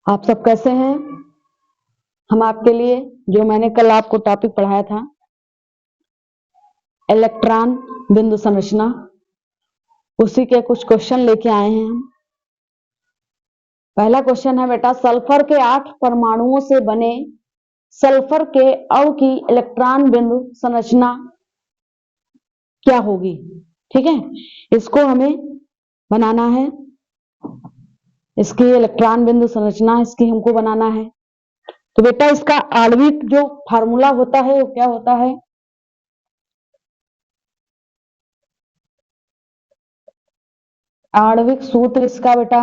आप सब कैसे हैं? हम आपके लिए जो मैंने कल आपको टॉपिक पढ़ाया था इलेक्ट्रॉन बिंदु संरचना, उसी के कुछ क्वेश्चन लेके आए हैं हम। पहला क्वेश्चन है बेटा, सल्फर के 8 परमाणुओं से बने सल्फर के अणु की इलेक्ट्रॉन बिंदु संरचना क्या होगी? ठीक है, इसको हमें बनाना है। इसकी इलेक्ट्रॉन बिंदु संरचना इसकी हमको बनाना है। तो बेटा इसका आणविक जो फार्मूला होता है वो क्या होता है? आणविक सूत्र इसका बेटा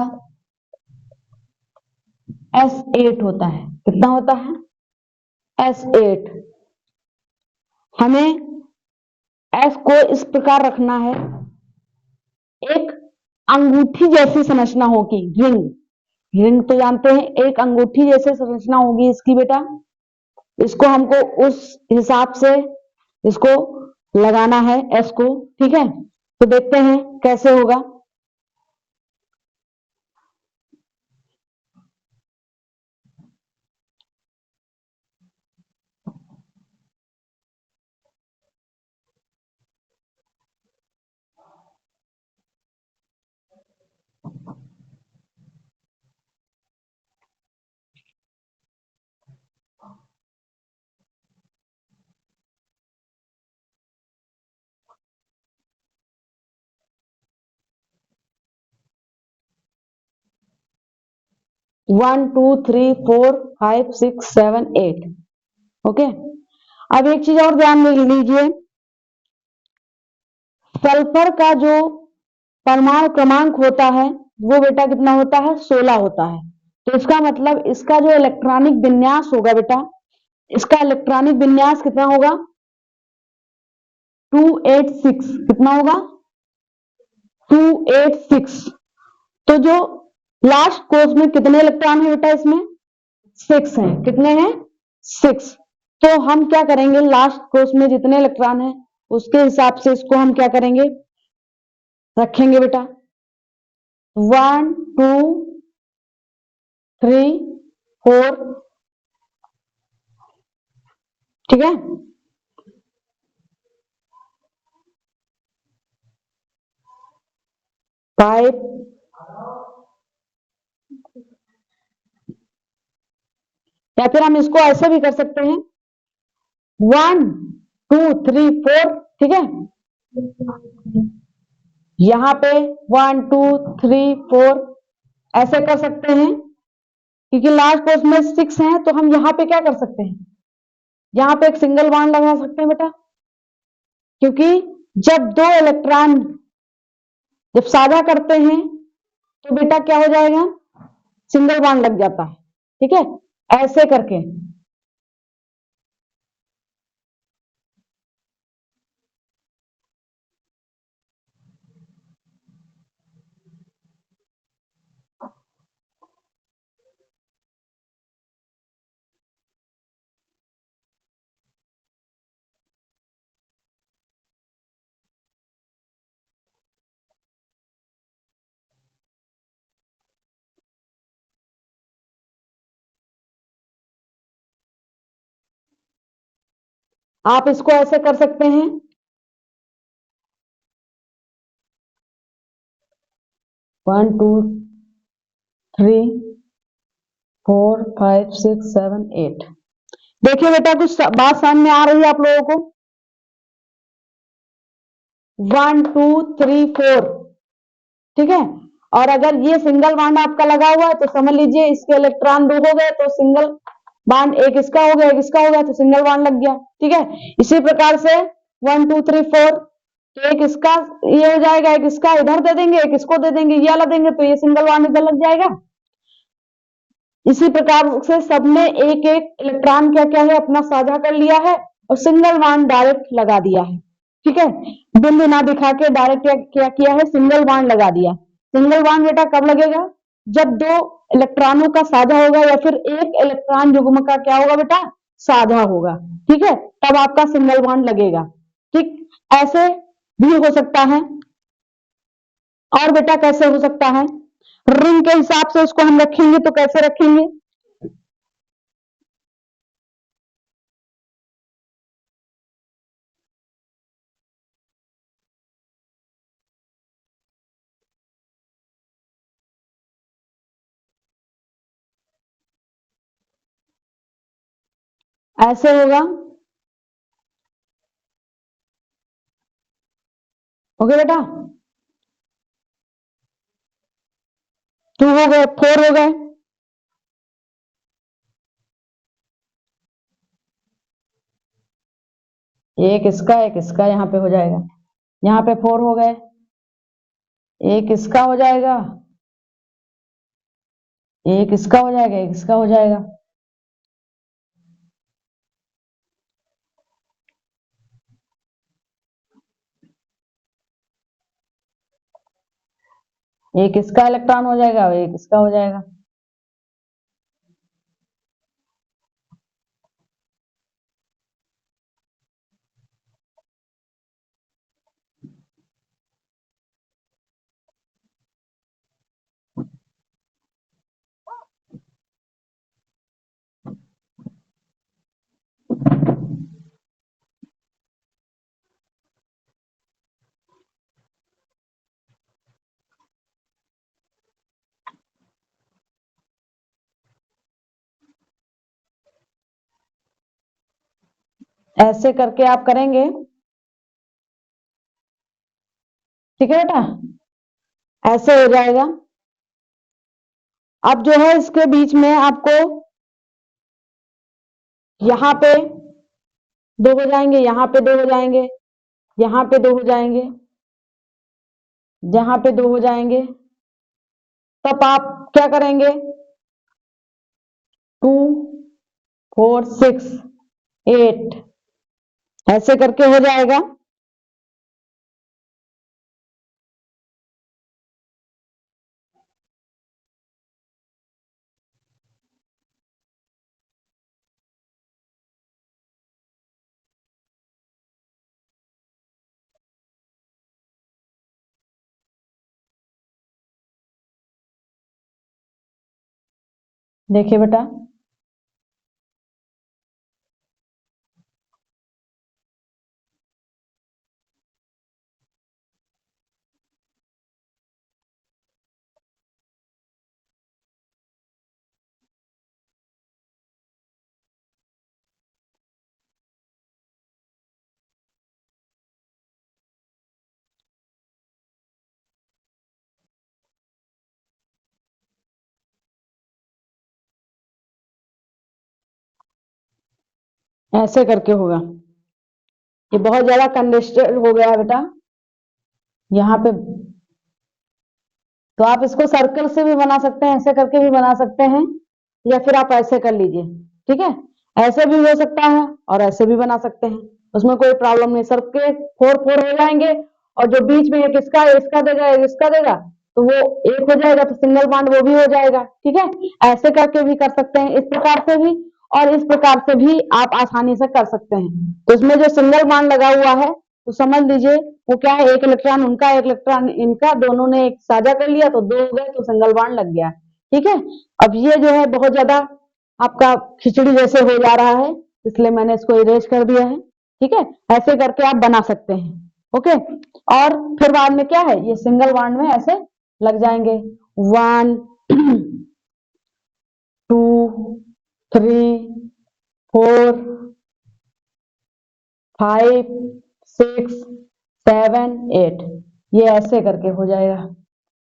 S8 होता है। कितना होता है? S8। हमें S को इस प्रकार रखना है, एक अंगूठी जैसी संरचना होगी। रिंग रिंग तो जानते हैं, एक अंगूठी जैसी संरचना होगी इसकी बेटा। इसको हमको उस हिसाब से इसको लगाना है S को। ठीक है, तो देखते हैं कैसे होगा। One two three four five six seven eight. Okay, अब एक चीज और ध्यान में लीजिए, सल्फर का जो परमाणु क्रमांक होता है वो बेटा कितना होता है? 16 होता है। तो इसका मतलब इसका जो इलेक्ट्रॉनिक विन्यास होगा बेटा, इसका इलेक्ट्रॉनिक विन्यास कितना होगा? 286। कितना होगा? 286। तो जो लास्ट कोर्स में कितने इलेक्ट्रॉन है बेटा? इसमें 6 है। कितने हैं? 6। तो हम क्या करेंगे, लास्ट कोर्स में जितने इलेक्ट्रॉन है उसके हिसाब से इसको हम क्या करेंगे, रखेंगे बेटा। 1 2 3 4, ठीक है। 5, या फिर हम इसको ऐसे भी कर सकते हैं 1 2 3 4, ठीक है। यहां पे 1 2 3 4 ऐसे कर सकते हैं, क्योंकि लास्ट कोर्स में 6 है। तो हम यहां पे क्या कर सकते हैं, यहां पे एक सिंगल बॉन्ड लगा सकते हैं बेटा, क्योंकि जब दो इलेक्ट्रॉन जब साझा करते हैं तो बेटा क्या हो जाएगा, सिंगल बॉन्ड लग जाता है। ठीक है, ऐसे करके। आप इसको ऐसे कर सकते हैं, 1 2 3 4 5 6 7 8। देखिए बेटा कुछ बात सामने आ रही है आप लोगों को। 1 2 3 4, ठीक है। और अगर ये सिंगल बॉन्ड आपका लगा हुआ है तो समझ लीजिए इसके इलेक्ट्रॉन 2 हो गए, तो सिंगल बॉन्ड एक इसका हो गया, एक इसका हो गया, तो सिंगल बॉन्ड लग गया। ठीक है, इसी प्रकार से 1 2 3 4, तो एक इसका ये हो जाएगा, एक इसका इधर दे देंगे, एक इसको दे देंगे, ये वाला देंगे, तो ये सिंगल बॉन्ड इधर लग जाएगा। इसी प्रकार से सबने एक एक इलेक्ट्रॉन क्या क्या है अपना साझा कर लिया है और सिंगल बॉन्ड डायरेक्ट लगा दिया है। ठीक है, बिंदु ना दिखा के डायरेक्ट क्या किया है, सिंगल बॉन्ड लगा दिया। सिंगल बॉन्ड बेटा कब लगेगा, जब दो इलेक्ट्रॉनों का साझा होगा या फिर एक इलेक्ट्रॉन युग्म का क्या होगा बेटा, साझा होगा। ठीक है, तब आपका सिंगल बॉन्ड लगेगा। ठीक, ऐसे भी हो सकता है। और बेटा कैसे हो सकता है, रिंग के हिसाब से इसको हम रखेंगे तो कैसे रखेंगे? ऐसे होगा। ओके बेटा, 2 हो गए, 4 हो गए। एक इसका यहाँ पे हो जाएगा, यहाँ पे 4 हो गए, एक इसका हो जाएगा, एक इसका हो जाएगा, एक इसका हो जाएगा। एक इसका इलेक्ट्रॉन हो जाएगा, एक इसका हो जाएगा। ऐसे करके आप करेंगे, ठीक है बेटा, ऐसे हो जाएगा। अब जो है इसके बीच में आपको यहाँ पे 2 हो जाएंगे, यहाँ पे 2 हो जाएंगे, यहाँ पे 2 हो जाएंगे, जहां पे 2 हो जाएंगे, तब आप क्या करेंगे? 2 4 6 8 ऐसे करके हो जाएगा। देखिए बेटा, ऐसे करके होगा। ये बहुत ज्यादा कंजेस्टेड हो गया है बेटा यहाँ पे, तो आप इसको सर्कल से भी बना सकते हैं, ऐसे करके भी बना सकते हैं, या फिर आप ऐसे कर लीजिए, ठीक है। ऐसे भी हो सकता है और ऐसे भी बना सकते हैं, उसमें कोई प्रॉब्लम नहीं। सबके 4 4 हो जाएंगे, और जो बीच में एक इसका देगा, एक इसका देगा, तो वो एक हो जाएगा, तो सिंगल बॉन्ड वो भी हो जाएगा, ठीक है। ऐसे करके भी कर सकते हैं, इस प्रकार से भी, और इस प्रकार से भी आप आसानी से कर सकते हैं। तो इसमें जो सिंगल बॉन्ड लगा हुआ है, तो समझ लीजिए वो क्या है, एक इलेक्ट्रॉन उनका, एक इलेक्ट्रॉन इनका, दोनों ने एक साझा कर लिया, तो 2 हो गए, तो सिंगल बॉन्ड लग गया, ठीक है। अब ये जो है बहुत ज्यादा आपका खिचड़ी जैसे हो जा रहा है, इसलिए मैंने इसको इरेज कर दिया है, ठीक है। ऐसे करके आप बना सकते हैं, ओके। और फिर बाद में क्या है, ये सिंगल बॉन्ड में ऐसे लग जाएंगे, 1 2 3 4 5 6 7 8 ये ऐसे करके हो जाएगा,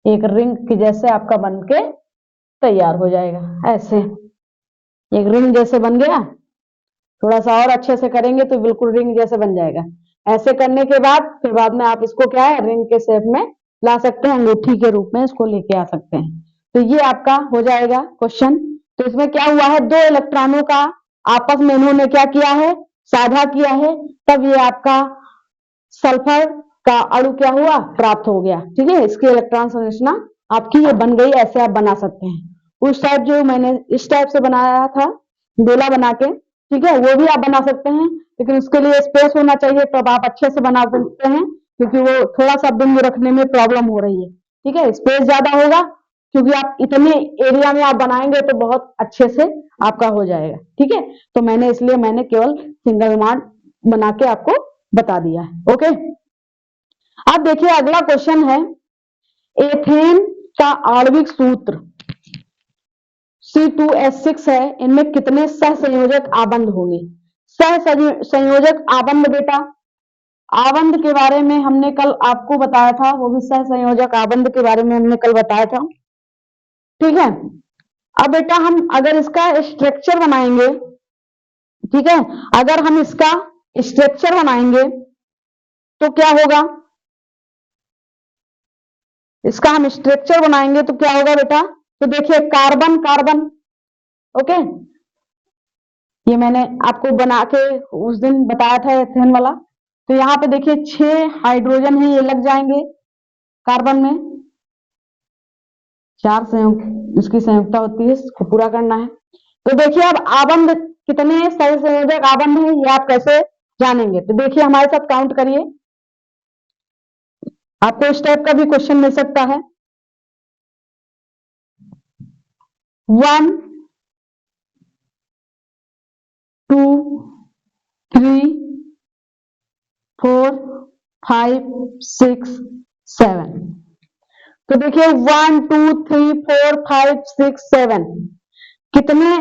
एक रिंग की जैसे आपका बन के तैयार हो जाएगा। ऐसे एक रिंग जैसे बन गया, थोड़ा सा और अच्छे से करेंगे तो बिल्कुल रिंग जैसे बन जाएगा। ऐसे करने के बाद फिर बाद में आप इसको क्या है, रिंग के शेप में ला सकते हैं, अंगूठी के रूप में इसको लेके आ सकते हैं। तो ये आपका हो जाएगा क्वेश्चन। तो इसमें क्या हुआ है, 2 इलेक्ट्रॉनों का आपस में इन्होंने क्या किया है, साझा किया है, तब ये आपका सल्फर का अणु क्या हुआ, प्राप्त हो गया, ठीक है। इसकी इलेक्ट्रॉन संरचना आपकी ये बन गई, ऐसे आप बना सकते हैं। उस टाइप जो मैंने इस टाइप से बनाया था, गोला बना के, ठीक है, वो भी आप बना सकते हैं, लेकिन उसके लिए स्पेस होना चाहिए, तब आप अच्छे से बना सकते हैं, क्योंकि वो थोड़ा सा बिंदु रखने में प्रॉब्लम हो रही है, ठीक है। स्पेस ज्यादा होगा क्योंकि आप इतने एरिया में आप बनाएंगे तो बहुत अच्छे से आपका हो जाएगा। ठीक है, तो इसलिए मैंने केवल सिंगल बॉन्ड बना के आपको बता दिया है। ओके, अब देखिए अगला क्वेश्चन है, एथेन का आणविक सूत्र C2H6 है, इनमें कितने सहसंयोजक आबंध होंगे? सहसंयोजक आबंध बेटा, आबंध के बारे में हमने कल आपको बताया था, वो भी सहसंयोजक आबंध के बारे में हमने कल बताया था। ठीक है, अब बेटा हम अगर इसका स्ट्रक्चर बनाएंगे, ठीक है, अगर हम इसका स्ट्रक्चर बनाएंगे तो क्या होगा? इसका हम स्ट्रक्चर बनाएंगे तो क्या होगा बेटा? तो देखिए कार्बन कार्बन, ओके, ये मैंने आपको बना के उस दिन बताया था एथेन वाला। तो यहाँ पे देखिए 6 हाइड्रोजन है, ये लग जाएंगे कार्बन में, 4 संयुक्त इसकी संयुक्ता होती है, इसको पूरा करना है। तो देखिए अब आबंध कितने सहसंयोजक आबंध है ये आप कैसे जानेंगे? तो देखिए हमारे साथ काउंट करिए, आपको इस टाइप का भी क्वेश्चन मिल सकता है। 1 2 3 4 5 6 7। तो देखिए 1 2 3 4 5 6 7 कितने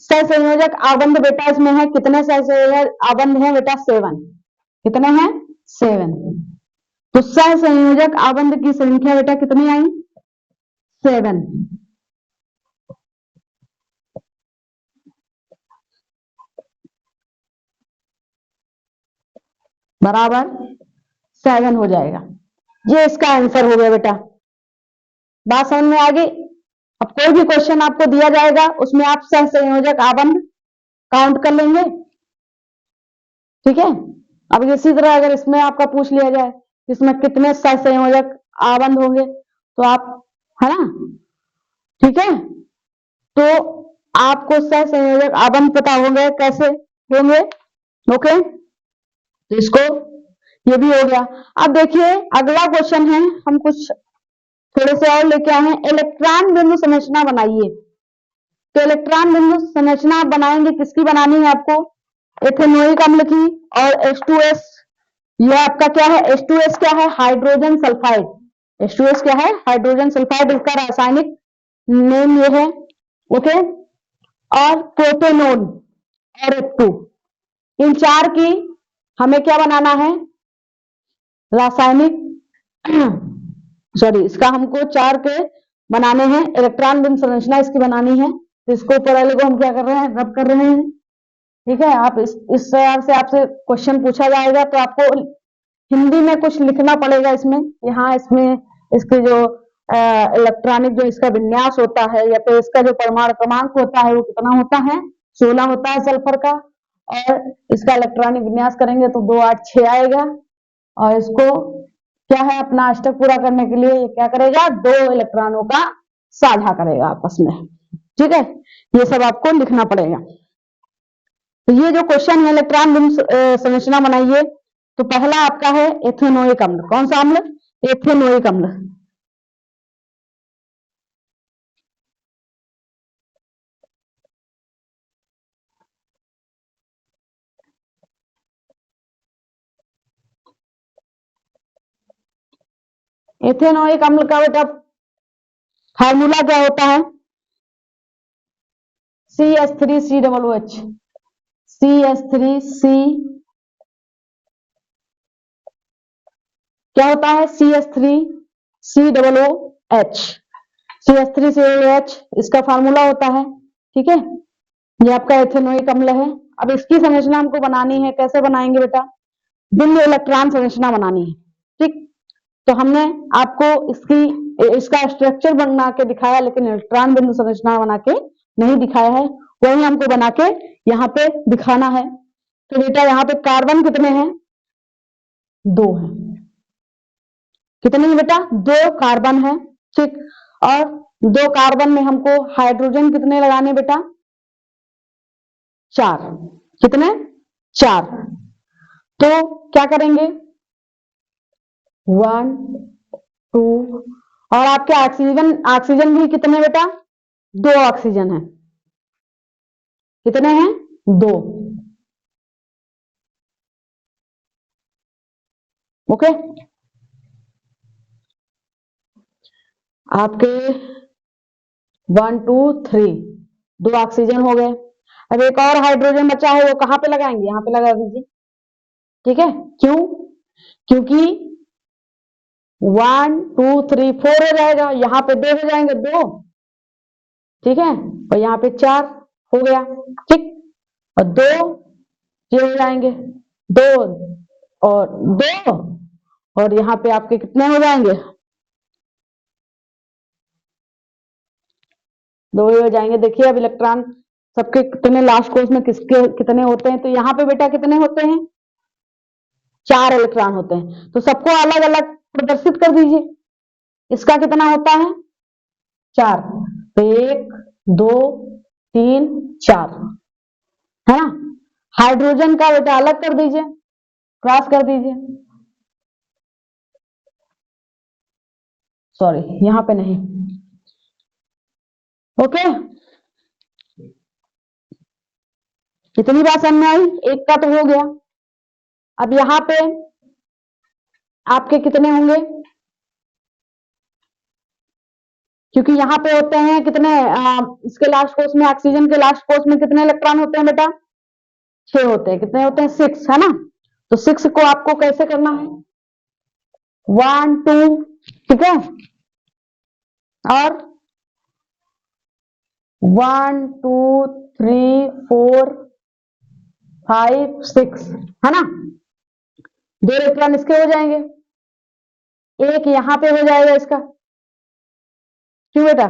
सहसंयोजक आबंध बेटा इसमें है? कितने सहसंयोजक आबंध है बेटा? 7। कितने हैं? 7। तो सहसंयोजक आबंध की संख्या बेटा कितनी आई? 7। बराबर 7 हो जाएगा। ये इसका आंसर हो गया बेटा। बात समझ में आ गई? अब कोई भी क्वेश्चन आपको दिया जाएगा उसमें आप सहसंयोजक आबंध काउंट कर लेंगे। ठीक है, अब इसी तरह अगर इसमें आपका पूछ लिया जाए इसमें कितने सहसंयोजक आबंध होंगे तो आप, है ना, ठीक है, तो आपको सहसंयोजक आबंध पता होंगे कैसे होंगे। ओके, तो इसको ये भी हो गया। अब देखिए अगला क्वेश्चन है, हम कुछ थोड़े से और लेके आए हैं, इलेक्ट्रॉन बिंदु संरचना बनाइए। तो इलेक्ट्रॉन बिंदु संरचना बनाएंगे, किसकी बनानी है आपको? एथेनोइक अम्ल की। और H2S, ये आपका क्या है? H2S क्या है? Hydrogen sulphide. H2S क्या है? हाइड्रोजन सल्फाइड, इसका रासायनिक नेम ये है। ओके, और प्रोपेनोन और F2, इन 4 की हमें क्या बनाना है? रासायनिक सॉरी, इसका हमको 4 के बनाने हैं, इलेक्ट्रॉन बिंदु संरचना इसकी बनानी है। तो इसको पहले को हम क्या कर रहे हैं? रब कर रहे हैं। ठीक है, आप इस तरह से आपसे क्वेश्चन पूछा जाएगा तो आपको हिंदी में कुछ लिखना पड़ेगा इसमें। यहाँ इसमें इसके जो इलेक्ट्रॉनिक जो इसका विन्यास होता है या फिर इसका जो परमाणु क्रमांक होता है वो कितना होता है? 16 होता है सल्फर का। और इसका इलेक्ट्रॉनिक विन्यास करेंगे तो 2 8 6 आएगा। और इसको क्या है, अपना अष्टक पूरा करने के लिए क्या करेगा? 2 इलेक्ट्रॉनों का साझा करेगा आपस में। ठीक है, ये सब आपको लिखना पड़ेगा। तो ये जो क्वेश्चन है इलेक्ट्रॉन बिंदु संरचना बनाइए, तो पहला आपका है एथेनोइक अम्ल। कौन सा अम्ल? एथेनोइक अम्ल। एथेनोइक अम्ल का बेटा फार्मूला क्या होता है? CH3COOH। CH3C क्या होता है? CH3COOH। CH3COOH इसका फार्मूला होता है। ठीक है, ये आपका एथेनोइक अम्ल है। अब इसकी संरचना हमको बनानी है, कैसे बनाएंगे बेटा? बिंदु इलेक्ट्रॉन संरचना बनानी है। ठीक, तो हमने आपको इसका स्ट्रक्चर बना के दिखाया, लेकिन इलेक्ट्रॉन बिंदु संरचना बना के नहीं दिखाया है, वही हमको बना के यहाँ पे दिखाना है। तो बेटा यहाँ पे कार्बन कितने हैं? 2 हैं। कितने हैं बेटा? 2 कार्बन है। ठीक, और 2 कार्बन में हमको हाइड्रोजन कितने लगाने बेटा? 4। कितने? 4। तो क्या करेंगे? 1 2 और आपके ऑक्सीजन ऑक्सीजन भी कितने बेटा? 2 ऑक्सीजन है। कितने हैं? 2। ओके, आपके 1 2 3 2 ऑक्सीजन हो गए। अब एक और हाइड्रोजन बचा है, वो कहां पे लगाएंगे? यहां पे लगा दीजिए। ठीक है, क्यों? क्योंकि 1 2 3 4 हो जाएगा, यहां पे 2 हो जाएंगे, 2। ठीक है, और यहाँ पे 4 हो गया। ठीक, और 2 ये हो जाएंगे, 2 और 2, और यहाँ पे आपके कितने हो जाएंगे? 2 ही हो जाएंगे। देखिए अब इलेक्ट्रॉन सबके कितने लास्ट कोर्स में किसके कितने होते हैं, तो यहाँ पे बेटा कितने होते हैं? 4 इलेक्ट्रॉन होते हैं। तो सबको अलग अलग प्रदर्शित कर दीजिए। इसका कितना होता है? 4। तो 1 2 3 4, है ना। हाइड्रोजन का बेटा अलग कर दीजिए, क्रॉस कर दीजिए। सॉरी, यहां पे नहीं। ओके, कितनी बात समझ में आई? एक का तो हो गया। अब यहां पे आपके कितने होंगे? क्योंकि यहाँ पे होते हैं कितने इसके लास्ट कोर्स में, ऑक्सीजन के लास्ट कोर्स में कितने इलेक्ट्रॉन होते हैं बेटा? 6 होते हैं। कितने होते हैं? 6, है ना। तो 6 को आपको कैसे करना है? 1 2, ठीक है, और 1 2 3 4 5 6, है ना। 2 इलेक्ट्रॉन इसके हो जाएंगे, एक यहां पे हो जाएगा इसका। क्यों बेटा?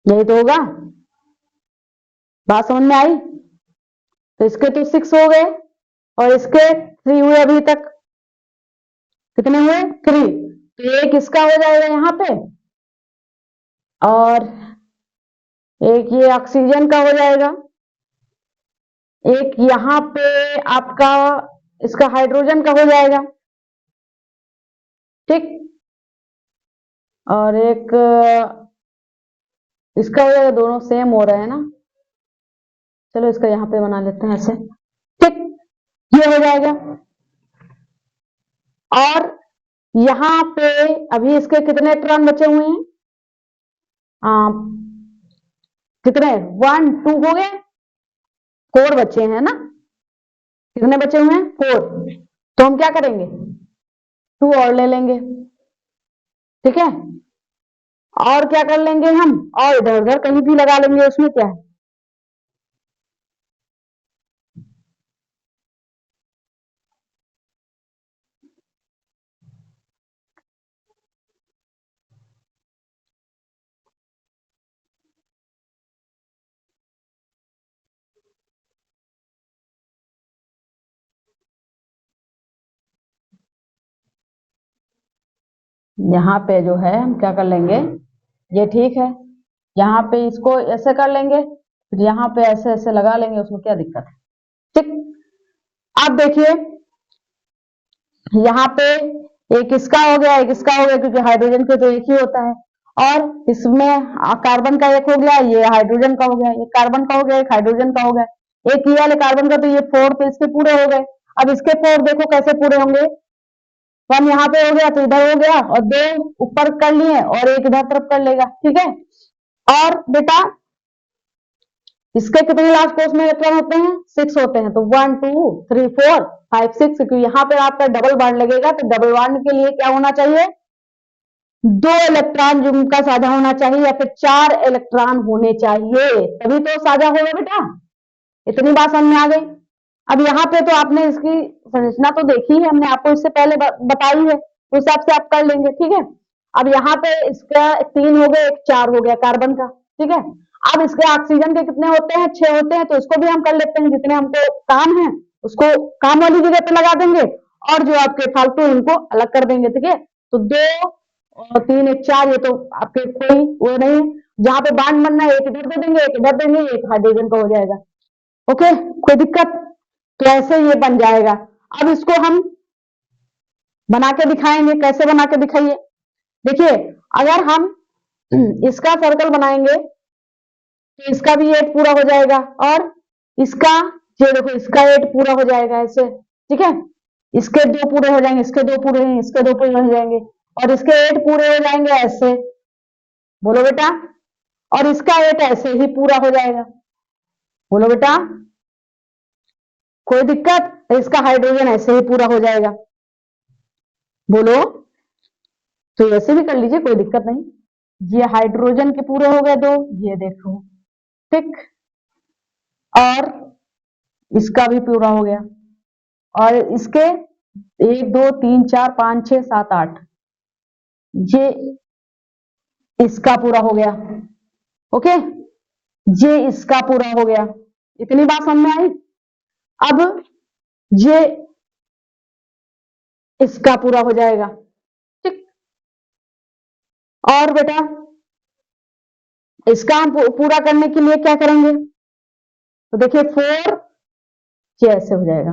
यही तो होगा। बात समझ में आई? तो इसके तो 6 हो गए, और इसके 3 हुए अभी तक। कितने हुए? 3। तो एक इसका हो जाएगा यहां पे, और एक ये ऑक्सीजन का हो जाएगा, एक यहां पे आपका इसका हाइड्रोजन का हो जाएगा। ठीक, और एक इसका हो जाएगा। दोनों सेम हो रहे हैं ना। चलो इसका यहां पे बना लेते हैं ऐसे। ठीक, ये हो जाएगा। और यहां पे अभी इसके कितने इलेक्ट्रॉन बचे हुए हैं? आ, कितने? 1 2 हो गए, 4 बचे हैं ना। कितने बचे हुए हैं? 4। तो हम क्या करेंगे? 2 और ले लेंगे। ठीक है, और क्या कर लेंगे हम? और इधर उधर कहीं भी लगा लेंगे, उसमें क्या है। यहाँ पे जो है हम क्या कर लेंगे, ये ठीक है, यहाँ पे इसको ऐसे कर लेंगे, फिर यहाँ पे ऐसे ऐसे लगा लेंगे, उसमें क्या दिक्कत है। ठीक, अब देखिए यहाँ पे एक इसका हो गया, एक इसका हो गया, क्योंकि हाइड्रोजन के तो एक ही होता है। और इसमें कार्बन का एक हो गया, ये हाइड्रोजन का हो गया, एक कार्बन का हो गया, एक हाइड्रोजन का हो गया, एक ये वाले कार्बन का, तो ये 4, तो इसके पूरे हो गए। अब इसके 4 देखो कैसे पूरे होंगे। 1 यहाँ पे हो गया तो इधर हो गया, और 2 ऊपर कर लिए, और एक इधर तरफ कर लेगा। ठीक है, और बेटा इसके कितने लास्ट कोर्स में इलेक्ट्रॉन होते हैं? 6 होते हैं। तो 1 2 3 4 5 6, क्योंकि यहाँ पे आपका डबल बॉन्ड लगेगा, तो डबल बॉन्ड के लिए क्या होना चाहिए? 2 इलेक्ट्रॉन जिनका साझा होना चाहिए, या फिर 4 इलेक्ट्रॉन होने चाहिए, तभी तो साझा होगा बेटा। इतनी बात समझ में आ गई। अब यहाँ पे तो आपने इसकी संरचना तो देखी है, हमने आपको इससे पहले बताई है, उस हिसाब से आप कर लेंगे। ठीक है, अब यहाँ पे इसका 3 हो गए, एक 4 हो गया कार्बन का। ठीक है, अब इसके ऑक्सीजन के कितने होते हैं? 6 होते हैं, तो इसको भी हम कर लेते हैं। जितने हमको काम है उसको काम वाली जगह पे लगा देंगे, और जो आपके फालतू इनको अलग कर देंगे। ठीक है, तो 2 और 3 एक 4, ये तो आपके कोई वो नहीं है। जहां पे बांध बनना है, एक इधर दे देंगे, एक इधर देंगे, एक हाइड्रोजन का हो जाएगा। ओके, कोई दिक्कत? तो ऐसे ये बन जाएगा। अब इसको हम बना के दिखाएंगे, कैसे बना के दिखाइए। देखिए अगर हम इसका सर्कल बनाएंगे तो इसका भी 8 पूरा हो जाएगा, और इसका, ये देखो इसका 8 पूरा हो जाएगा ऐसे, ठीक है। इसके 2 पूरे हो जाएंगे, इसके 2 पूरे हैं, इसके 2 पूरे हो जाएंगे, और इसके 8 पूरे हो जाएंगे ऐसे, बोलो बेटा। और इसका 8 ऐसे ही पूरा हो जाएगा, बोलो बेटा। कोई दिक्कत? इसका हाइड्रोजन ऐसे ही पूरा हो जाएगा, बोलो। तो ऐसे भी कर लीजिए, कोई दिक्कत नहीं। ये हाइड्रोजन के पूरे हो गए 2, ये देखो, ठीक। और इसका भी पूरा हो गया, और इसके 1 2 3 4 5 6 7 8, ये इसका पूरा हो गया, ओके। ये इसका पूरा हो गया। इतनी बात समझ में आई? अब ये इसका पूरा हो जाएगा, ठीक। और बेटा इसका हम पूरा करने के लिए क्या करेंगे? तो देखिए 4 ये ऐसे हो जाएगा,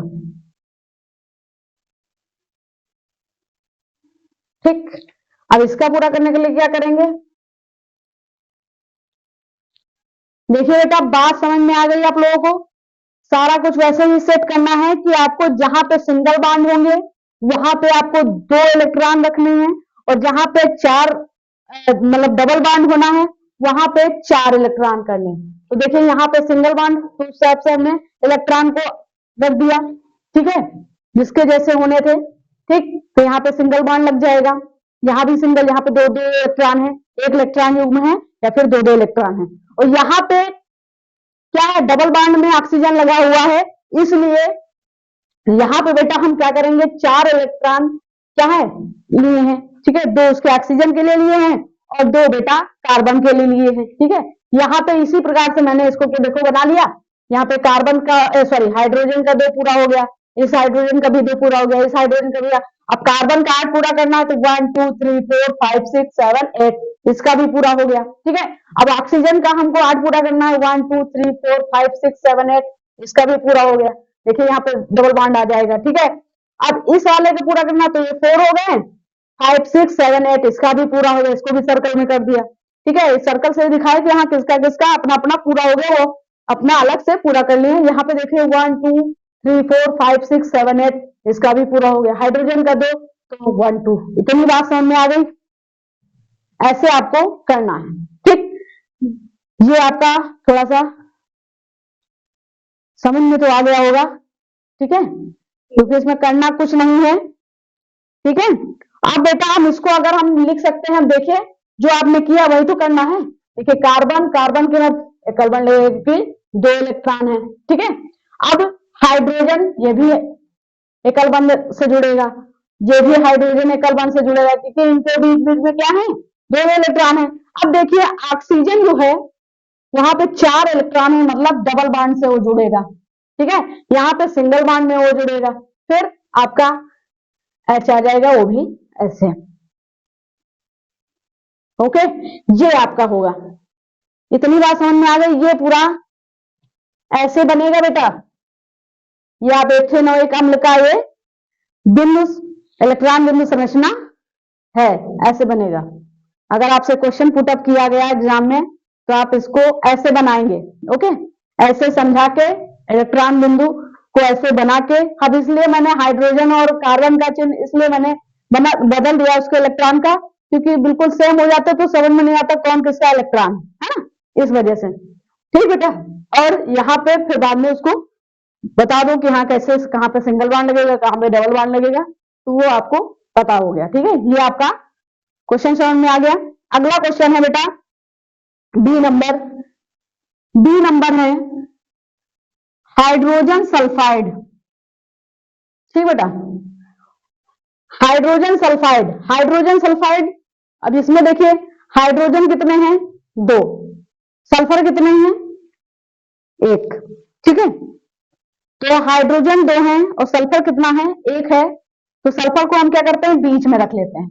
ठीक। अब इसका पूरा करने के लिए क्या करेंगे? देखिए बेटा बात समझ में आ गई आप लोगों को? सारा कुछ वैसे ही सेट करना है कि आपको जहां पे सिंगल बॉन्ड होंगे वहां पे आपको 2 इलेक्ट्रॉन रखने हैं, और जहां पे 4 मतलब डबल बॉन्ड होना है वहां पे 4 इलेक्ट्रॉन करने हैं। तो देखिए यहाँ पे सिंगल बॉन्ड, तो उस हिसाब से हमने इलेक्ट्रॉन को रख दिया, ठीक है, जिसके जैसे होने थे, ठीक। तो यहाँ पे सिंगल बॉन्ड लग जाएगा, यहाँ भी सिंगल, यहाँ पे 2 2 इलेक्ट्रॉन है, 1 इलेक्ट्रॉन युग्म है, या फिर 2 2 इलेक्ट्रॉन है। और यहाँ पे क्या है, डबल बॉन्ड में ऑक्सीजन लगा हुआ है, इसलिए यहाँ पे बेटा हम क्या करेंगे, 4 इलेक्ट्रॉन क्या है लिए हैं, ठीक है। 2 उसके ऑक्सीजन के लिए लिए हैं, और 2 बेटा कार्बन के लिए लिए हैं, ठीक है। यहाँ पे इसी प्रकार से मैंने इसको क्या देखो बना लिया, यहाँ पे कार्बन का सॉरी हाइड्रोजन का 2 पूरा हो गया, इस हाइड्रोजन का भी 2 पूरा हो गया, इस हाइड्रोजन का भी। अब कार्बन का 8 पूरा करना है, तो 1 2 3 4 5 6 7 8, इसका भी पूरा हो गया, ठीक है। अब ऑक्सीजन का हमको 8 पूरा करना है, 1 2 3 4 5 6 7 8, इसका भी पूरा हो गया। देखिए यहाँ पे डबल बॉन्ड आ जाएगा, ठीक है। अब इस वाले को पूरा करना, तो ये 4 हो गए, 5 6 7 8, इसका भी पूरा हो गया, इसको भी सर्कल में कर दिया, ठीक है। इस सर्कल से दिखाया कि हाँ किसका किसका अपना अपना पूरा हो गया, वो अपना अलग से पूरा कर लिए। यहाँ पे देखिए 1 2 3 4 5 6 7 8, इसका भी पूरा हो गया। हाइड्रोजन का 2, तो 1 2। इतनी बात समझ में आ गई? ऐसे आपको करना है, ठीक। ये आपका थोड़ा सा समझ में तो आ गया होगा, ठीक है, क्योंकि इसमें करना कुछ नहीं है, ठीक है। अब बेटा हम इसको अगर हम लिख सकते हैं, देखिए जो आपने किया वही तो करना है। देखिए कार्बन, कार्बन के बाद एकल बॉन्ड लेके 2 इलेक्ट्रॉन है, ठीक है। अब हाइड्रोजन, ये भी एकल बॉन्ड से जुड़ेगा, ये भी हाइड्रोजन एकल बॉन्ड से जुड़ेगा, क्योंकि इनके बीच बीच में क्या है, 2 इलेक्ट्रॉन है। अब देखिए ऑक्सीजन जो है वहां पे 4 इलेक्ट्रॉन है, मतलब डबल बॉन्ड से वो जुड़ेगा, ठीक है। यहाँ पे सिंगल बॉन्ड में वो जुड़ेगा, फिर आपका एच आ जाएगा, वो भी ऐसे, ओके। ये आपका होगा। इतनी बात समझ में आ गई? ये पूरा ऐसे बनेगा बेटा। ये आप एथेनोइक अम्ल का ये बिंदु, इलेक्ट्रॉन बिंदु संरचना है, ऐसे बनेगा। अगर आपसे क्वेश्चन पुटअप किया गया एग्जाम में तो आप इसको ऐसे बनाएंगे, ओके। ऐसे समझा के इलेक्ट्रॉन बिंदु को ऐसे बना के, अब इसलिए मैंने हाइड्रोजन और कार्बन का चिन्ह इसलिए मैंने बदल दिया उसके इलेक्ट्रॉन का, क्योंकि बिल्कुल सेम हो जाते तो समझ में नहीं आता कौन किसका इलेक्ट्रॉन है ना, इस वजह से, ठीक बेटा। और यहाँ पे फिर बाद में उसको बता दो कि हाँ कैसे, कहाँ पे सिंगल बॉन्ड लगेगा, कहाँ पे डबल बॉन्ड लगेगा, तो वो आपको पता हो गया, ठीक है। ये आपका क्वेश्चन समझ में आ गया। अगला क्वेश्चन है बेटा बी नंबर, बी नंबर है हाइड्रोजन सल्फाइड, ठीक बेटा। हाइड्रोजन सल्फाइड, हाइड्रोजन सल्फाइड, अब इसमें देखिए हाइड्रोजन कितने हैं, 2, सल्फर कितने हैं, 1, ठीक है। तो हाइड्रोजन 2 हैं और सल्फर कितना है, 1 है। तो सल्फर को हम क्या करते हैं, बीच में रख लेते हैं,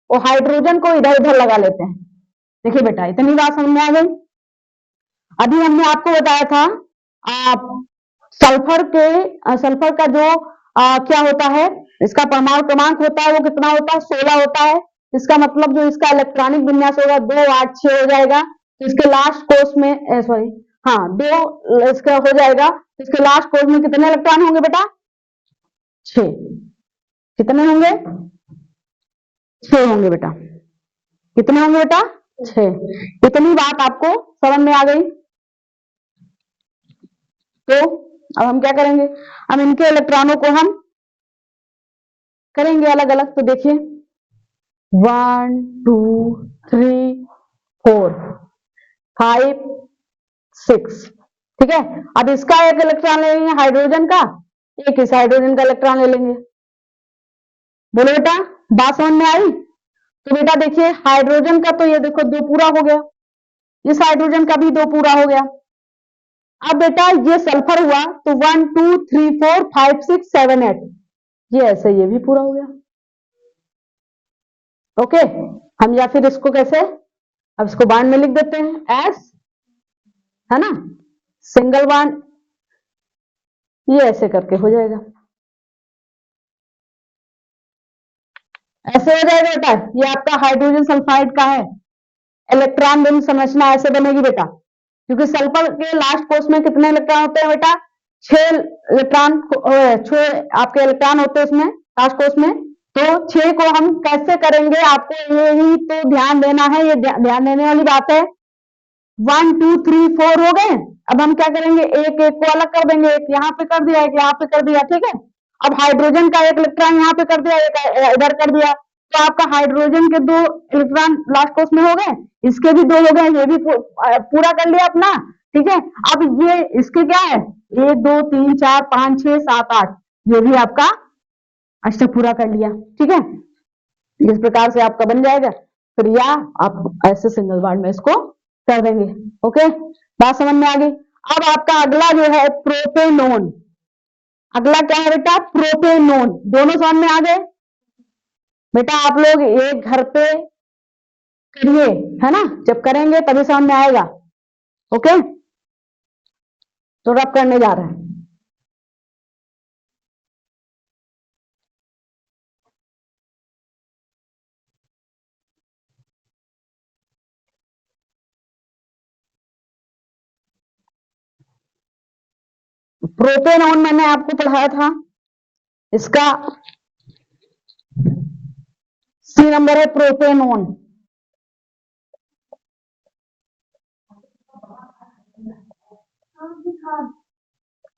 और हाइड्रोजन को इधर उधर लगा लेते हैं। देखिए बेटा इतनी बात समझ में आ गई। अभी हमने आपको बताया था सल्फर के, सल्फर का जो क्या होता है, इसका परमाणु क्रमांक होता है वो कितना होता है, 16 होता है। इसका मतलब जो इसका इलेक्ट्रॉनिक विन्यास होगा 2 8 6 हो जाएगा। तो इसके लास्ट कोर्स में सॉरी, हाँ 2 इसका हो जाएगा। तो इसके लास्ट कोर्स में कितने इलेक्ट्रॉन होंगे बेटा? 6। कितने होंगे? 6 होंगे बेटा। कितने होंगे बेटा? 6। इतनी बात आपको समझ में आ गई? तो अब हम क्या करेंगे? अब इनके इलेक्ट्रॉनों को हम करेंगे अलग अलग। तो देखिए 1 2 3 4 5 6, ठीक है। अब इसका एक इलेक्ट्रॉन ले लेंगे हाइड्रोजन का, एक इस हाइड्रोजन का इलेक्ट्रॉन ले लेंगे। बोलो बेटा, बात समझ में आई? तो बेटा देखिए हाइड्रोजन का तो ये देखो 2 पूरा हो गया, इस हाइड्रोजन का भी 2 पूरा हो गया। अब बेटा ये सल्फर हुआ तो 1 2 3 4 5 6 7 8, ये ऐसे ये भी पूरा हो गया। ओके, हम या फिर इसको कैसे, अब इसको बांड में लिख देते हैं एस, है ना, सिंगल बांड, ये ऐसे करके हो जाएगा, ऐसे हो जाएगा बेटा। ये आपका हाइड्रोजन सल्फाइड का है। इलेक्ट्रॉन रिंग संरचना ऐसे बनेगी बेटा, क्योंकि सल्फर के लास्ट कोर्स में कितने इलेक्ट्रॉन होते हैं बेटा? 6 इलेक्ट्रॉन, 6 आपके इलेक्ट्रॉन होते हैं उसमें लास्ट कोर्स में। तो 6 को हम कैसे करेंगे, आपको ये ही तो ध्यान देना है, ये ध्यान देने वाली बात है। 1 2 3 4 हो गए। अब हम क्या करेंगे, एक एक को अलग कर देंगे, एक यहाँ पे कर दिया, एक यहाँ पे कर दिया, ठीक है। अब हाइड्रोजन का एक इलेक्ट्रॉन यहाँ पे कर दिया, एक इधर कर दिया, तो आपका हाइड्रोजन के 2 इलेक्ट्रॉन लास्ट कोर्स में हो गए, इसके भी 2 हो गए, ये भी पूरा कर लिया अपना, ठीक है। अब ये इसके क्या है, 1 2 3 4 5 6 7 8, ये भी आपका अष्टक पूरा कर लिया, ठीक है। इस प्रकार से आपका बन जाएगा। फिर या आप ऐसे सिंगल बांड में इसको कर देंगे। ओके, बात समझ में आ गई? अब आपका अगला जो है प्रोपेनोन। अगला क्या है बेटा? प्रोपेनोन। दोनों समझ में आ गए बेटा? आप लोग एक घर पे करिए, है ना, जब करेंगे तभी समझ में आएगा। ओके, तो रब करने जा रहे हैं। प्रोपेनोन मैंने आपको पढ़ाया था, इसका सी नंबर है प्रोपेनोन।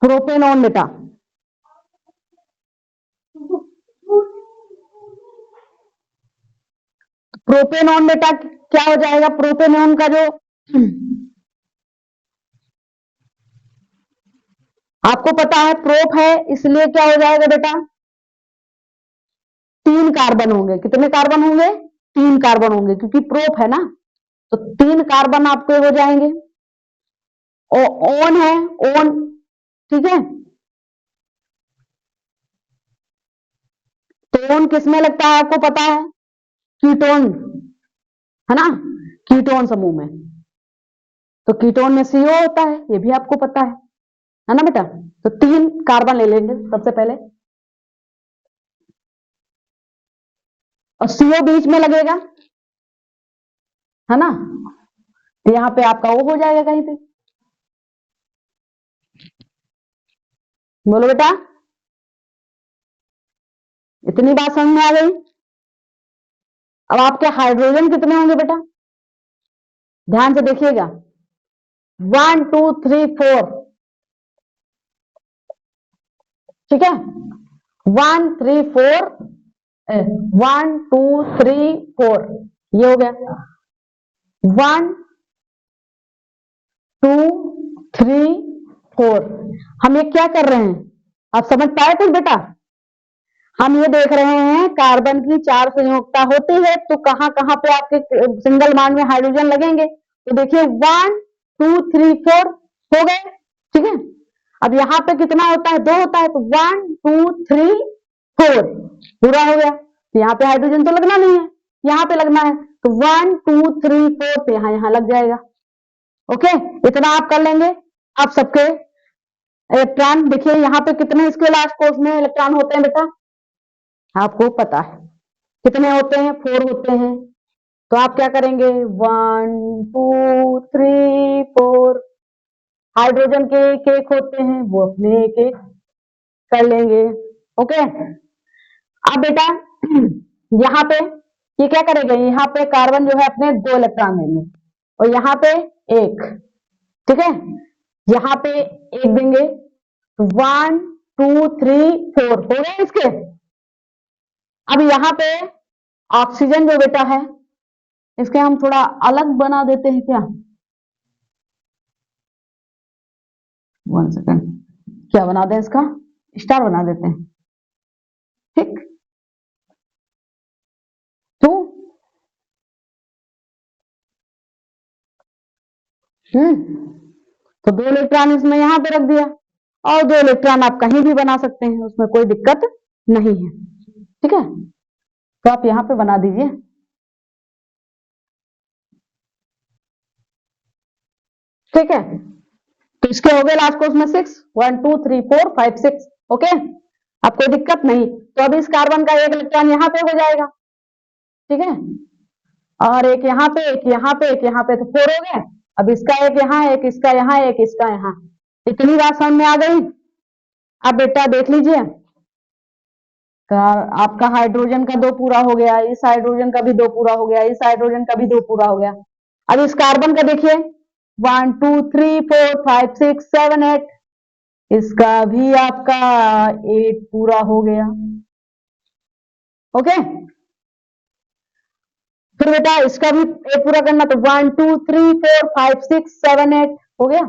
प्रोपेनोन बेटा, प्रोपेनोन बेटा क्या हो जाएगा? प्रोपेनोन का जो आपको पता है प्रोप है, इसलिए क्या हो जाएगा बेटा? 3 कार्बन होंगे। कितने कार्बन होंगे? 3 कार्बन होंगे, क्योंकि प्रोप है ना, तो 3 कार्बन आपके हो जाएंगे। ओन है, ओन, ठीक है। तो ओन किसमें लगता है आपको पता है? कीटोन, है ना, कीटोन समूह में। तो कीटोन में सीओ होता है, ये भी आपको पता है ना बेटा। तो 3 कार्बन ले लेंगे सबसे पहले, और सीओ बीच में लगेगा, है ना। तो यहां पे आपका वो हो जाएगा कहीं पे। बोलो बेटा, इतनी बात समझ में आ गई? अब आपके हाइड्रोजन कितने होंगे बेटा? ध्यान से देखिएगा, 1 2 3 4, ठीक है। 1 3 4, 1 2 3 4, ये हो गया। 1 2 3 4। हम ये क्या कर रहे हैं, आप समझ पाए कुछ बेटा? हम ये देख रहे हैं कार्बन की 4 संयोजकता होती है, तो कहां कहां पे आपके सिंगल बॉन्ड में हाइड्रोजन लगेंगे। तो देखिए 1 2 3 4 हो गए, ठीक है। अब यहाँ पे कितना होता है? 2 होता है, तो 1 2 3 4 पूरा हो गया। तो यहाँ पे हाइड्रोजन तो लगना नहीं है, यहाँ पे लगना है, तो 1 2 3 4 पे यहाँ लग जाएगा। ओके, इतना आप कर लेंगे। आप सबके इलेक्ट्रॉन देखिए यहाँ पे कितने इसके लास्ट कोर्स में इलेक्ट्रॉन होते हैं बेटा, आपको पता है। कितने होते हैं? 4 होते हैं। तो आप क्या करेंगे? 1 2 3 4। हाइड्रोजन के एक एक होते हैं, वो अपने एक एक कर लेंगे। ओके। अब बेटा यहाँ पे ये क्या करेंगे? यहाँ पे कार्बन जो है अपने 2 इलेक्ट्रॉन देंगे और यहाँ पे एक। ठीक है, यहाँ पे एक देंगे। 1 2 3 4 हो गए इसके। अब यहाँ पे ऑक्सीजन जो बेटा है, इसके हम थोड़ा अलग बना देते हैं क्या? 1 सेकेंड, क्या बना दें इसका? स्टार बना देते हैं। ठीक, तो तो 2 इलेक्ट्रॉन इसमें यहाँ पे रख दिया और 2 इलेक्ट्रॉन आप कहीं भी बना सकते हैं, उसमें कोई दिक्कत नहीं है। ठीक है, तो आप यहाँ पे बना दीजिए। ठीक है, तो इसके हो गए लास्ट को उसमें 6, 1 2 3 4 5 6। ओके, अब कोई दिक्कत नहीं। तो अब इस कार्बन का एक इलेक्ट्रॉन यहाँ पे हो जाएगा। ठीक है, और एक यहाँ पे, एक यहाँ पे, एक यहाँ पे, तो 4 हो गए। अब इसका एक यहाँ, एक इसका यहाँ, एक इसका यहाँ। इतनी बात समझ में आ गई? अब बेटा देख लीजिए, आपका हाइड्रोजन का 2 पूरा हो गया, इस हाइड्रोजन का भी 2 पूरा हो गया, इस हाइड्रोजन का भी 2 पूरा हो गया। अब इस कार्बन का देखिए, 1 2 3 4 5 6 7 8, इसका भी आपका 8 पूरा हो गया। ओके, फिर बेटा इसका भी 8 पूरा करना, तो 1 2 3 4 5 6 7 8 हो गया।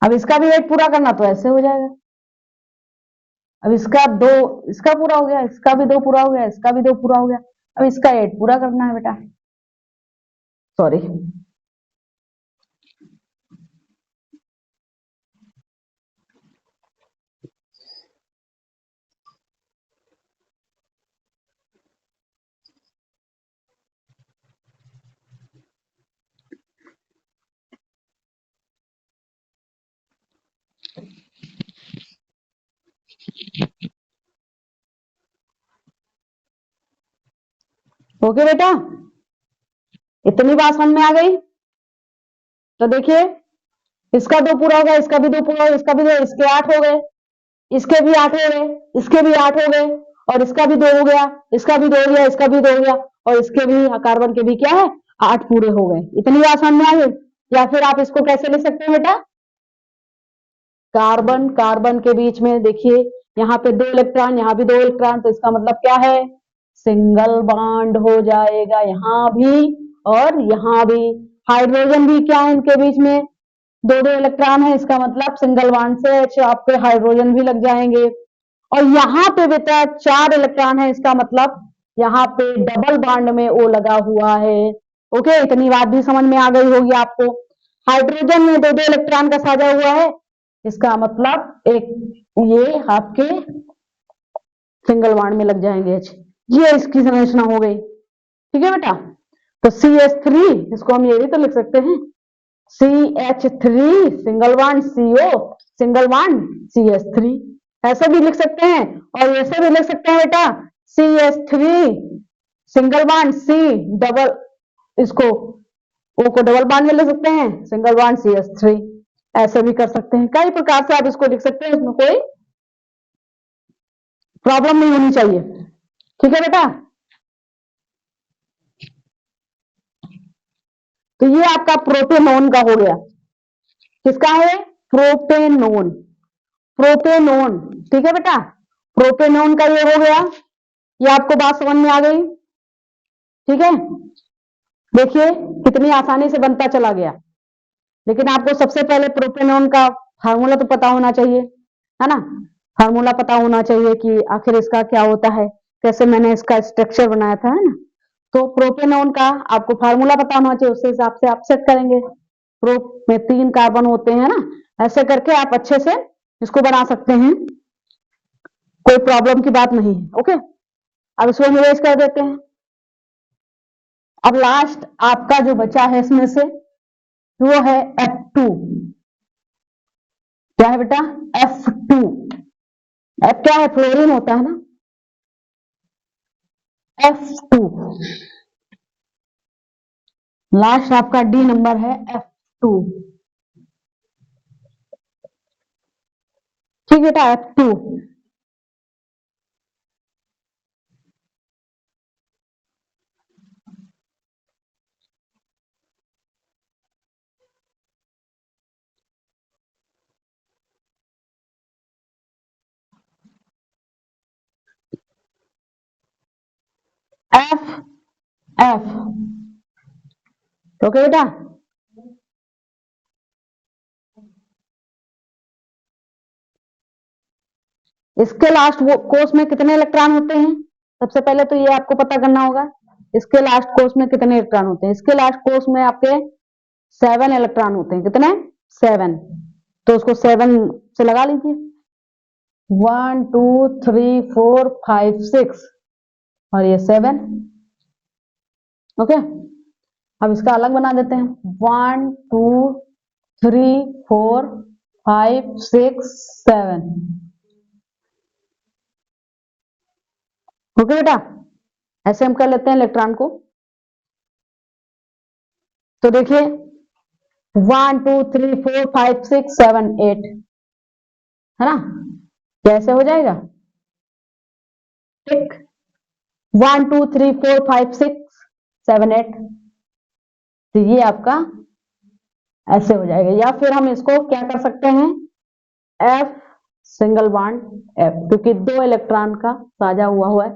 अब इसका भी 8 पूरा करना, तो ऐसे हो जाएगा। अब इसका 2, इसका पूरा हो गया, इसका भी 2 पूरा हो गया, इसका भी 2 पूरा हो गया। अब इसका 8 पूरा करना है बेटा, सॉरी। ओके बेटा, इतनी बात समझ में आ गई? तो देखिए, इसका 2 पूरा हो गया, इसका भी 2 पूरा हो गया, इसका भी 2, इसके 8 हो गए, इसके भी 8 हो गए, इसके भी 8 हो गए, और इसका भी 2 हो गया, इसका भी 2 हो गया, इसका भी 2 हो गया, और इसके भी, कार्बन के भी क्या है, 8 पूरे हो गए। इतनी बात समझ में आ गई? या फिर आप इसको कैसे लिख सकते हैं बेटा? कार्बन कार्बन के बीच में देखिए, यहाँ पे 2 इलेक्ट्रॉन, यहाँ भी 2 इलेक्ट्रॉन, तो इसका मतलब क्या है? सिंगल बॉन्ड हो जाएगा यहाँ भी और यहाँ भी। हाइड्रोजन भी क्या है इनके बीच में? 2 2 इलेक्ट्रॉन है, इसका मतलब सिंगल बॉन्ड से आपके हाइड्रोजन भी लग जाएंगे। और यहाँ पे बेटा 4 इलेक्ट्रॉन है, इसका मतलब यहाँ पे डबल बॉन्ड में ओ लगा हुआ है। ओके, इतनी बात भी समझ में आ गई होगी आपको। हाइड्रोजन में 2 2 इलेक्ट्रॉन का साझा हुआ है, इसका मतलब एक ये आपके सिंगल बॉन्ड में लग जाएंगे। ये इसकी संरचना हो गई। ठीक है बेटा, तो CH3, इसको हम ये भी तो लिख सकते हैं, CH3 single bond CO single bond CH3, ऐसे भी लिख सकते हैं। और ऐसे भी लिख सकते हैं बेटा, CH3 single bond C double, इसको O को डबल बॉन्ड में लिख सकते हैं, सिंगल बॉन्ड CH3, ऐसे भी कर सकते हैं। कई प्रकार से आप इसको लिख सकते हैं, इसमें कोई प्रॉब्लम नहीं होनी चाहिए। ठीक है बेटा, तो ये आपका प्रोपेनोन का हो गया। किसका है? Propanone, propanone. ठीक है बेटा, प्रोपेनोन का ये हो गया। ये आपको बात समझ में आ गई? ठीक है, देखिए कितनी आसानी से बनता चला गया। लेकिन आपको सबसे पहले प्रोपेनोन का फार्मूला तो पता होना चाहिए, है ना? फार्मूला पता होना चाहिए कि आखिर इसका क्या होता है, कैसे मैंने इसका स्ट्रक्चर बनाया था, है ना? तो प्रोपेनोन का आपको फार्मूला पता होना चाहिए, उस हिसाब से आप सेट करेंगे। प्रोप में 3 कार्बन होते हैं ना, ऐसे करके आप अच्छे से इसको बना सकते हैं, कोई प्रॉब्लम की बात नहीं है। ओके, अब इसको निवेश कर देते हैं। अब लास्ट आपका जो बचा है इसमें से, वो है F2। क्या है बेटा? F2। F क्या है? फ्लोरीन होता है ना, F2। लास्ट आपका D नंबर है F2। ठीक बेटा, F2। F F ओके बेटा। इसके लास्ट कोर्स में कितने इलेक्ट्रॉन होते हैं? सबसे पहले तो ये आपको पता करना होगा, इसके लास्ट कोर्स में कितने इलेक्ट्रॉन होते हैं। इसके लास्ट कोर्स में आपके 7 इलेक्ट्रॉन होते हैं। कितने? 7। तो उसको 7 से लगा लीजिए। 1 2 3 4 5 6 और ये 7। ओके, अब इसका अलग बना देते हैं। 1 2 3 4 5 6 7। ओके बेटा, ऐसे हम कर लेते हैं इलेक्ट्रॉन को। तो देखिए 1 2 3 4 5 6 7 8 है ना, कैसे हो जाएगा? टिक। 1 2 3 4 5 6 7 8। तो ये आपका ऐसे हो जाएगा। या फिर हम इसको क्या कर सकते हैं, F सिंगल बॉन्ड F, क्योंकि 2 इलेक्ट्रॉन का साझा हुआ है,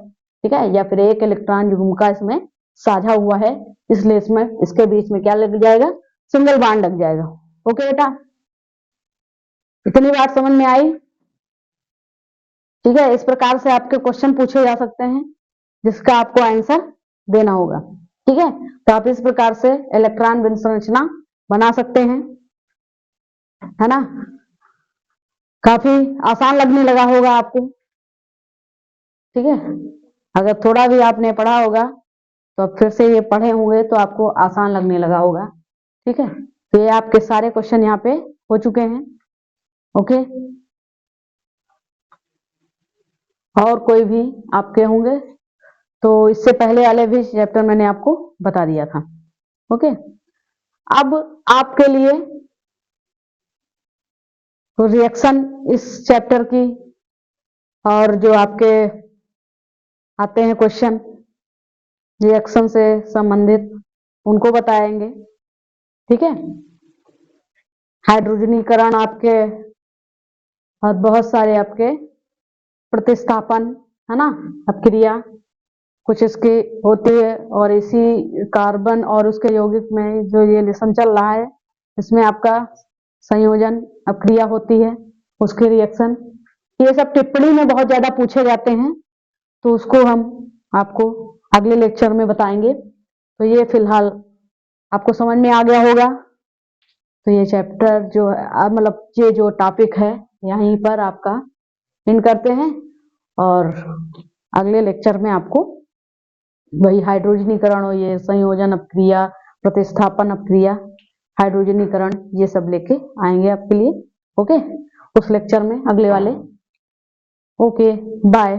ठीक है, या फिर 1 इलेक्ट्रॉन झुमका इसमें साझा हुआ है, इसलिए इसमें इसके बीच में क्या लग जाएगा? सिंगल बॉन्ड लग जाएगा। ओके बेटा, इतनी बात समझ में आई? ठीक है, इस प्रकार से आपके क्वेश्चन पूछे जा सकते हैं जिसका आपको आंसर देना होगा। ठीक है, तो आप इस प्रकार से इलेक्ट्रॉन विन्यास संरचना बना सकते हैं, है ना। काफी आसान लगने लगा होगा आपको। ठीक है, अगर थोड़ा भी आपने पढ़ा होगा तो अब फिर से ये पढ़े होंगे तो आपको आसान लगने लगा होगा। ठीक है, तो ये आपके सारे क्वेश्चन यहाँ पे हो चुके हैं। ओके, और कोई भी आपके होंगे तो इससे पहले वाले भी चैप्टर मैंने आपको बता दिया था। ओके, अब आपके लिए तो रिएक्शन इस चैप्टर की और जो आपके आते हैं क्वेश्चन रिएक्शन से संबंधित उनको बताएंगे। ठीक है, हाइड्रोजनीकरण आपके और बहुत सारे आपके प्रतिस्थापन, है ना, अपक्रिया कुछ इसकी होती है, और इसी कार्बन और उसके यौगिक में जो ये रिएक्शन चल रहा है इसमें आपका संयोजन अपक्रिया होती है, उसके रिएक्शन, ये सब टिप्पणी में बहुत ज्यादा पूछे जाते हैं, तो उसको हम आपको अगले लेक्चर में बताएंगे। तो ये फिलहाल आपको समझ में आ गया होगा। तो ये चैप्टर जो है मतलब ये जो टॉपिक है यहीं पर आपका इन करते हैं, और अगले लेक्चर में आपको वही हाइड्रोजनीकरण और ये संयोजन अपक्रिया, प्रतिस्थापन अपक्रिया, हाइड्रोजनीकरण, ये सब लेके आएंगे आपके लिए। ओके, उस लेक्चर में अगले वाले। Okay, bye.